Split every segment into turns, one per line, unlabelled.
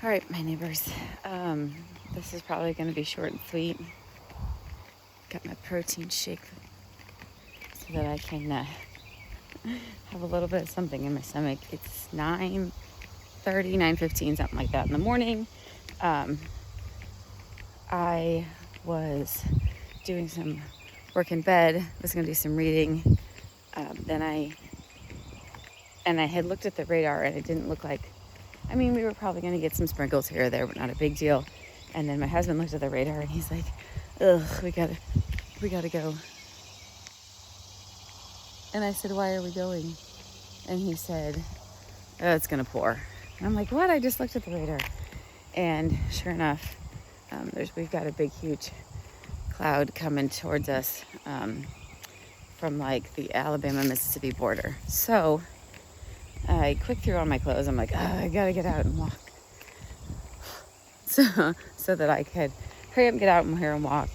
All right, my neighbors. This is probably going to be short and sweet. Got my protein shake so that I can have a little bit of something in my stomach. It's 9:30, 9:15, something like that in the morning. I was doing some work in bed, was going to do some reading. Then I had looked at the radar and it didn't look like, we were probably going to get some sprinkles here or there, but not a big deal. And then my husband looked at the radar and he's like, ugh, we gotta go. And I said, why are we going? And he said, oh, it's gonna pour. And I'm like, what? I just looked at the radar. And sure enough, we've got a big, huge cloud coming towards us from like the Alabama-Mississippi border. So I quick threw on my clothes. I'm like, oh, I gotta get out and walk. So that I could hurry up and get out here and walk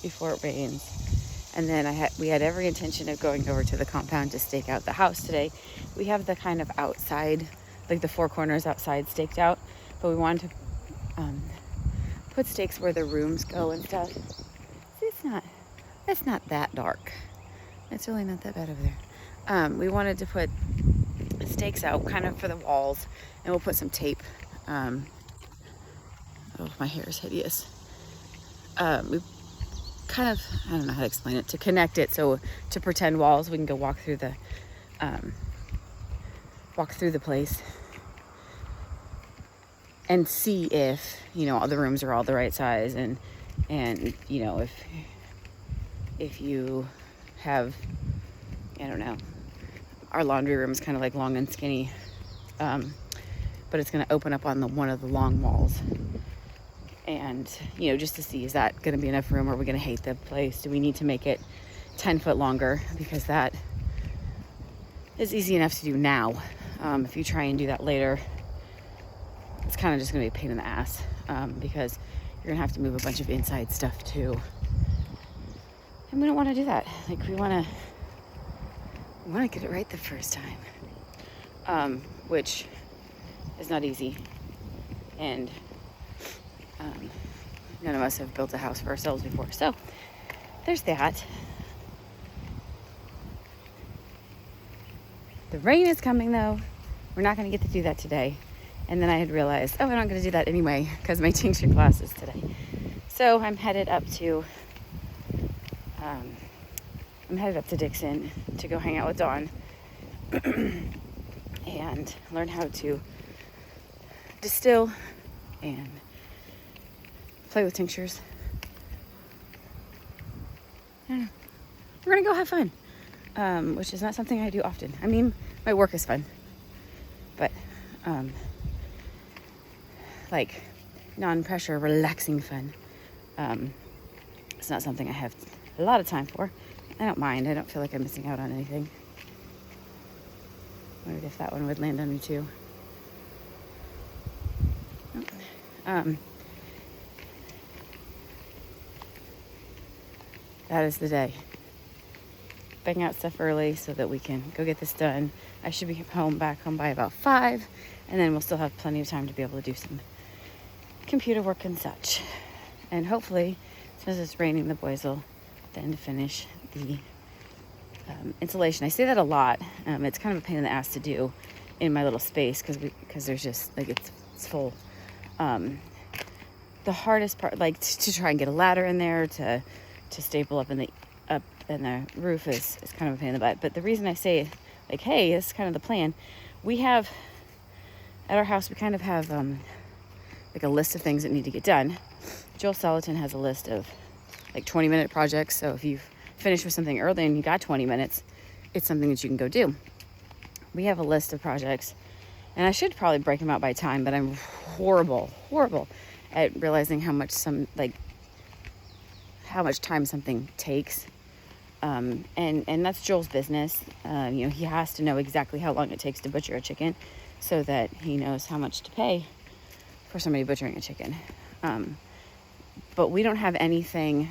before it rains. And then we had every intention of going over to the compound to stake out the house today. We have the kind of outside, like the four corners outside staked out, but we wanted to put stakes where the rooms go and stuff. See, it's not that dark. It's really not that bad over there. We wanted to put stakes out kind of for the walls, and we'll put some tape. Oh, my hair is hideous. We kind of, I don't know how to explain it, to connect it, so to pretend walls, we can go walk through the place and see if, all the rooms are all the right size, and if you have, I don't know, our laundry room is kind of like long and skinny, but it's going to open up on one of the long walls. And, just to see, is that going to be enough room? Or are we going to hate the place? Do we need to make it 10 foot longer? Because that is easy enough to do now. If you try and do that later, it's kind of just going to be a pain in the ass, because you're going to have to move a bunch of inside stuff too. And we don't want to do that. Like, we want to get it right the first time, which is not easy. And none of us have built a house for ourselves before. So there's that. The rain is coming though. We're not going to get to do that today. And then I had realized, we're not going to do that anyway because my tincture class is today. So I'm headed up to Dixon to go hang out with Dawn and learn how to distill and play with tinctures. I don't know. We're gonna go have fun, which is not something I do often. My work is fun, but like non-pressure, relaxing fun. It's not something I have a lot of time for. I don't mind. I don't feel like I'm missing out on anything. Wondered if that one would land on me too. That is the day. Bang out stuff early so that we can go get this done. I should be back home by about 5, and then we'll still have plenty of time to be able to do some computer work and such. And hopefully, since it's raining, the boys will then finish the insulation. I say that a lot. It's kind of a pain in the ass to do in my little space because there's just like it's full. The hardest part, like to try and get a ladder in there to staple up in the roof is kind of a pain in the butt. But the reason I say, like, hey, this is kind of the plan. We have, at our house, we kind of have like a list of things that need to get done. Joel Salatin has a list of like 20-minute projects. So if you've finished with something early and you got 20 minutes, it's something that you can go do. We have a list of projects, and I should probably break them out by time, but I'm horrible at realizing how much time something takes. And that's Joel's business. He has to know exactly how long it takes to butcher a chicken so that he knows how much to pay for somebody butchering a chicken. But we don't have anything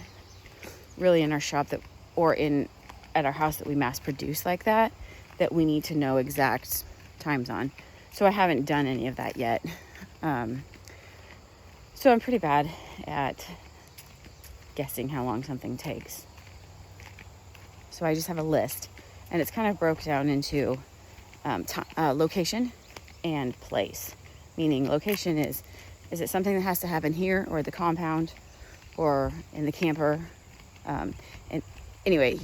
really in our shop at our house that we mass produce like that we need to know exact times on. So I haven't done any of that yet. So I'm pretty bad at guessing how long something takes. So I just have a list, and it's kind of broke down into location and place. Meaning location is it something that has to happen here or the compound or in the camper? And anyway,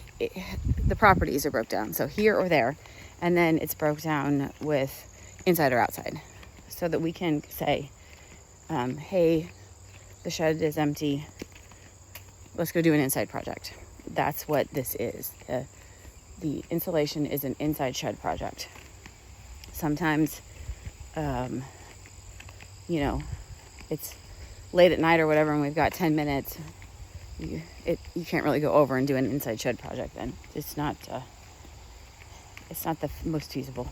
the properties are broke down. So here or there. And then it's broke down with inside or outside, so that we can say, hey, the shed is empty. Let's go do an inside project. That's what this is. The installation is an inside shed project. Sometimes, it's late at night or whatever, and we've got 10 minutes. You can't really go over and do an inside shed project then. It's not the most feasible.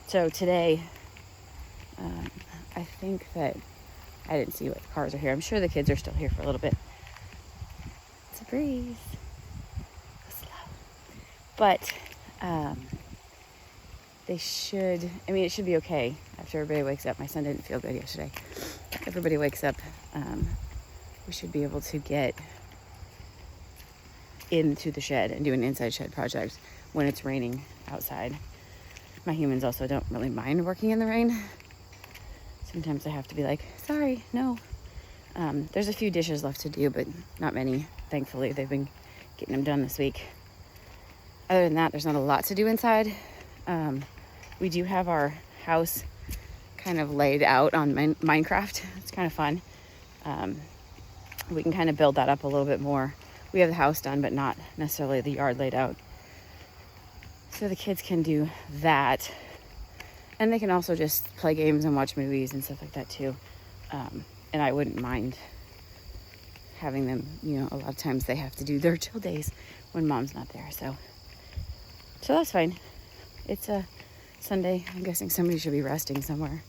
So today, I think that I didn't see what cars are here. I'm sure the kids are still here for a little bit. It's a breeze. Slow. But it should be okay after everybody wakes up. My son didn't feel good yesterday. Everybody wakes up. We should be able to get into the shed and do an inside shed project when it's raining outside. My humans also don't really mind working in the rain. Sometimes I have to be like, sorry, no. There's a few dishes left to do, but not many. Thankfully, they've been getting them done this week. Other than that, there's not a lot to do inside. We do have our house kind of laid out on Minecraft. It's kind of fun. We can kind of build that up a little bit more. We have the house done, but not necessarily the yard laid out. So the kids can do that. And they can also just play games and watch movies and stuff like that too. And I wouldn't mind having them, a lot of times they have to do their chill days when mom's not there. So that's fine. It's a Sunday. I'm guessing somebody should be resting somewhere.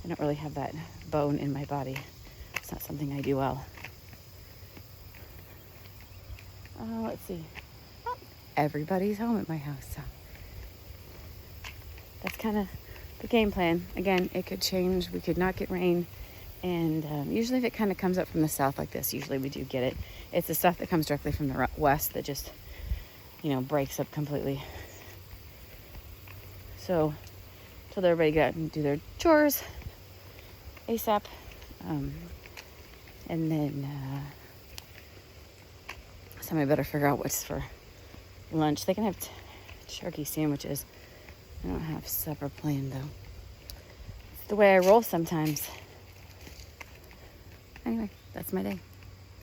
I don't really have that bone in my body. It's not something I do well. Let's see. Oh, everybody's home at my house. So that's kind of the game plan. Again, it could change. We could not get rain. And usually if it kind of comes up from the south like this, usually we do get it. It's the stuff that comes directly from the west that just, breaks up completely. So, told everybody to get out and do their chores ASAP. And then somebody better figure out what's for lunch. They can have turkey sandwiches. I don't have supper planned though. It's the way I roll sometimes. Anyway, that's my day.